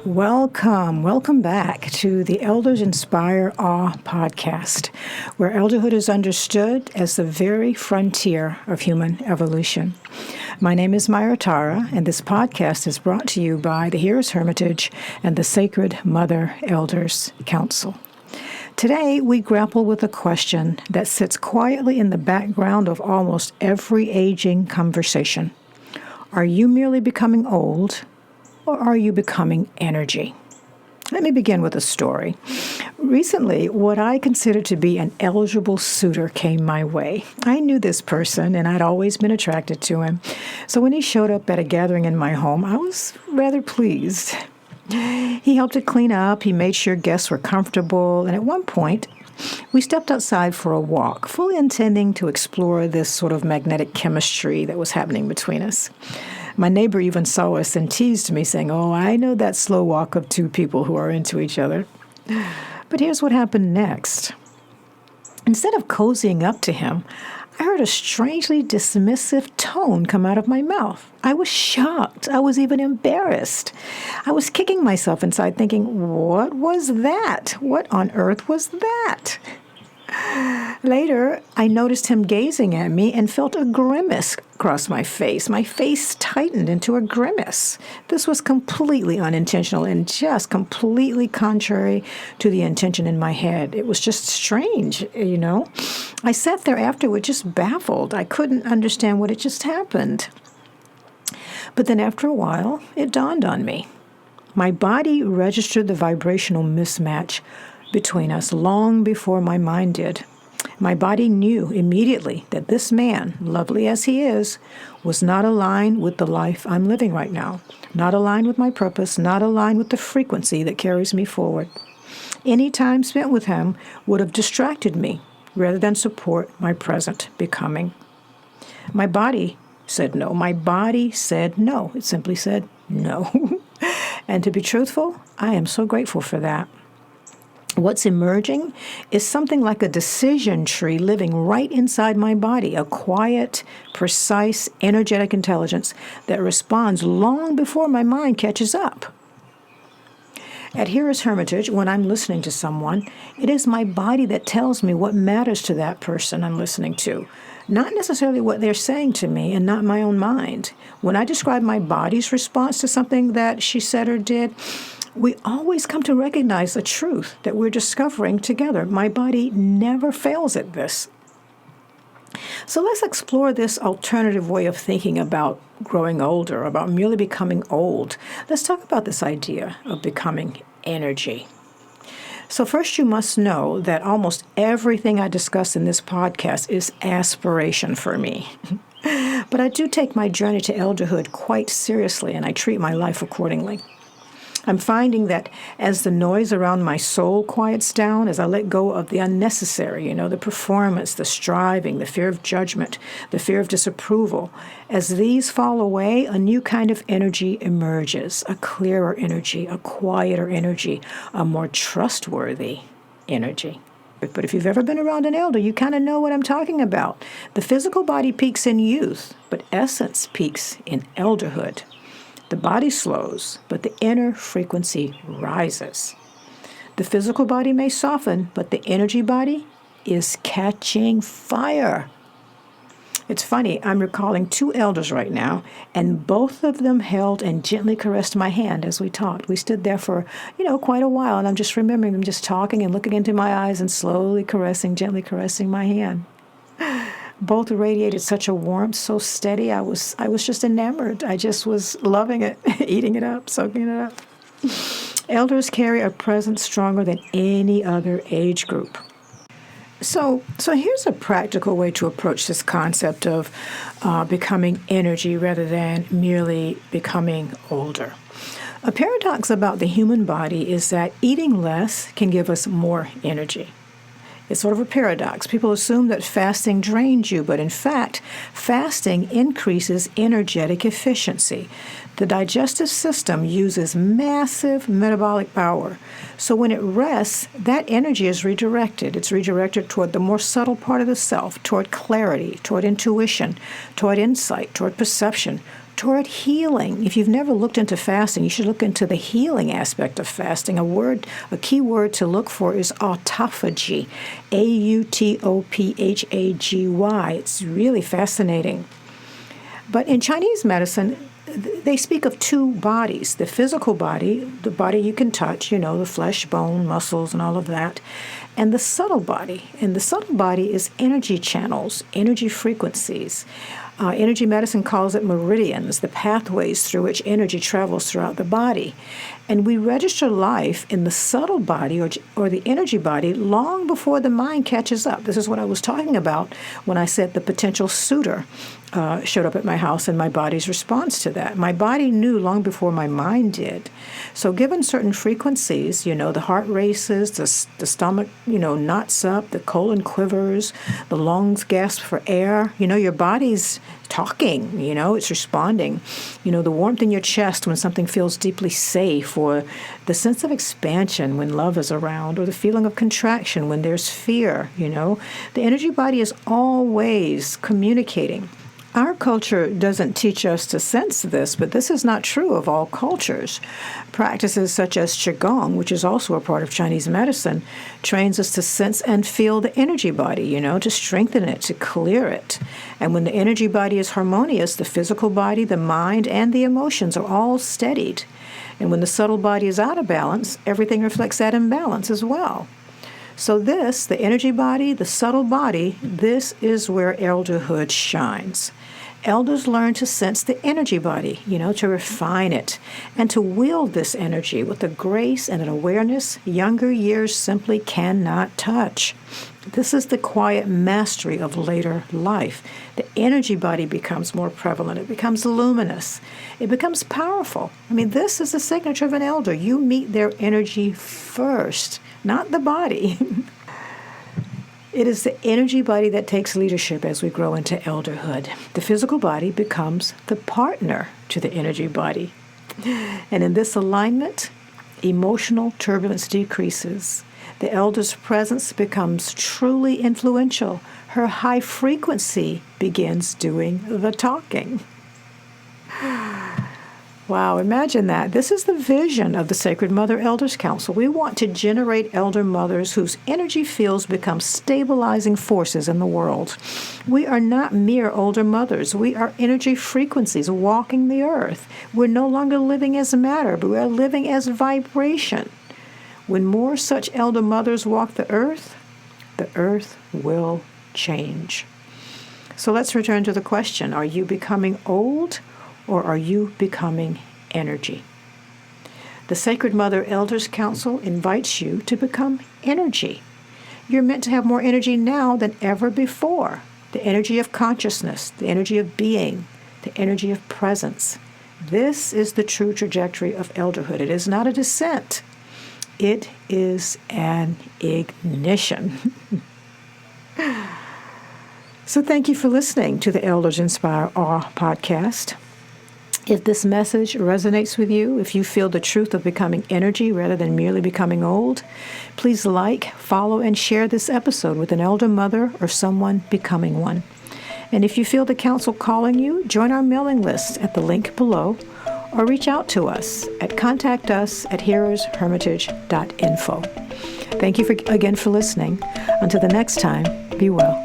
Welcome back to the Elders Inspire Awe podcast, where elderhood is understood as the very frontier of human evolution. My name is myratara, and this podcast is brought to you by the Hearers Hermitage and the Sacred Mother Elders Council. Today, we grapple with a question that sits quietly in the background of almost every aging conversation. Are you merely becoming old, or are you becoming energy? Let me begin with a story. Recently, what I considered to be an eligible suitor came my way. I knew this person, and I'd always been attracted to him. So when he showed up at a gathering in my home, I was rather pleased. He helped to clean up, he made sure guests were comfortable, and at one point, we stepped outside for a walk, fully intending to explore this sort of magnetic chemistry that was happening between us. My neighbor even saw us and teased me, saying, "Oh, I know that slow walk of two people who are into each other." But here's what happened next. Instead of cozying up to him, I heard a strangely dismissive tone come out of my mouth. I was shocked. I was even embarrassed. I was kicking myself inside, thinking, what was that? What on earth was that? Later, I noticed him gazing at me and felt a grimace cross my face. My face tightened into a grimace. This was completely unintentional and just completely contrary to the intention in my head. It was just strange, I sat there afterward just baffled. I couldn't understand what had just happened. But then after a while, it dawned on me. My body registered the vibrational mismatch between us long before my mind did. My body knew immediately that this man, lovely as he is, was not aligned with the life I'm living right now, not aligned with my purpose, not aligned with the frequency that carries me forward. Any time spent with him would have distracted me rather than support my present becoming. My body said no. My body said no. It simply said no. And to be truthful, I am so grateful for that. What's emerging is something like a decision tree living right inside my body, a quiet, precise, energetic intelligence that responds long before my mind catches up. At Hearers Hermitage, when I'm listening to someone, it is my body that tells me what matters to that person I'm listening to, not necessarily what they're saying to me and not my own mind. When I describe my body's response to something that she said or did, we always come to recognize a truth that we're discovering together. My body never fails at this. So let's explore this alternative way of thinking about growing older, about merely becoming old. Let's talk about this idea of becoming energy. So first, you must know that almost everything I discuss in this podcast is aspiration for me. But I do take my journey to elderhood quite seriously, and I treat my life accordingly. I'm finding that as the noise around my soul quiets down, as I let go of the unnecessary, the performance, the striving, the fear of judgment, the fear of disapproval, as these fall away, a new kind of energy emerges, a clearer energy, a quieter energy, a more trustworthy energy. But if you've ever been around an elder, you kind of know what I'm talking about. The physical body peaks in youth, but essence peaks in elderhood. The body slows, but the inner frequency rises. The physical body may soften, but the energy body is catching fire. It's funny, I'm recalling two elders right now, and both of them held and gently caressed my hand as we talked. We stood there for, quite a while, and I'm just remembering them just talking and looking into my eyes and slowly gently caressing my hand. Both radiated such a warmth, so steady. I was just enamored. I just was loving it, eating it up, soaking it up. Elders carry a presence stronger than any other age group. So here's a practical way to approach this concept of becoming energy rather than merely becoming older. A paradox about the human body is that eating less can give us more energy. It's sort of a paradox. People assume that fasting drains you, but in fact, fasting increases energetic efficiency. The digestive system uses massive metabolic power. So when it rests, that energy is redirected. It's redirected toward the more subtle part of the self, toward clarity, toward intuition, toward insight, toward perception, toward healing. If you've never looked into fasting, you should look into the healing aspect of fasting. A key word to look for is autophagy, Autophagy. It's really fascinating. But in Chinese medicine, they speak of two bodies: the physical body, the body you can touch, the flesh, bone, muscles, and all of that, and the subtle body. And the subtle body is energy channels, energy frequencies. Energy medicine calls it meridians, the pathways through which energy travels throughout the body. And we register life in the subtle body or the energy body long before the mind catches up. This is what I was talking about when I said the potential suitor showed up at my house and my body's response to that. My body knew long before my mind did. So given certain frequencies, the heart races, the stomach, knots up, the colon quivers, the lungs gasp for air, your body's talking, it's responding. The warmth in your chest when something feels deeply safe, or the sense of expansion when love is around, or the feeling of contraction when there's fear, The energy body is always communicating. Our culture doesn't teach us to sense this, but this is not true of all cultures. Practices such as Qigong, which is also a part of Chinese medicine, trains us to sense and feel the energy body, to strengthen it, to clear it. And when the energy body is harmonious, the physical body, the mind, and the emotions are all steadied. And when the subtle body is out of balance, everything reflects that imbalance as well. So this, the energy body, the subtle body, this is where elderhood shines. Elders learn to sense the energy body, to refine it, and to wield this energy with a grace and an awareness younger years simply cannot touch. This is the quiet mastery of later life. The energy body becomes more prevalent. It becomes luminous. It becomes powerful. This is the signature of an elder. You meet their energy first, not the body. It is the energy body that takes leadership as we grow into elderhood. The physical body becomes the partner to the energy body. And in this alignment, emotional turbulence decreases. The elder's presence becomes truly influential. Her high frequency begins doing the talking. Wow, imagine that. This is the vision of the Sacred Mother Elders Council. We want to generate elder mothers whose energy fields become stabilizing forces in the world. We are not mere older mothers. We are energy frequencies walking the earth. We're no longer living as matter, but we are living as vibration. When more such elder mothers walk the earth will change. So let's return to the question, are you becoming old? Or are you becoming energy? The Sacred Mother Elders Council invites you to become energy. You're meant to have more energy now than ever before. The energy of consciousness, the energy of being, the energy of presence. This is the true trajectory of elderhood. It is not a descent. It is an ignition. So thank you for listening to the Elders Inspire Awe podcast. If this message resonates with you, if you feel the truth of becoming energy rather than merely becoming old, please like, follow, and share this episode with an elder mother or someone becoming one. And if you feel the council calling you, join our mailing list at the link below or reach out to us at contactus@hearershermitage.info. Thank you again for listening. Until the next time, be well.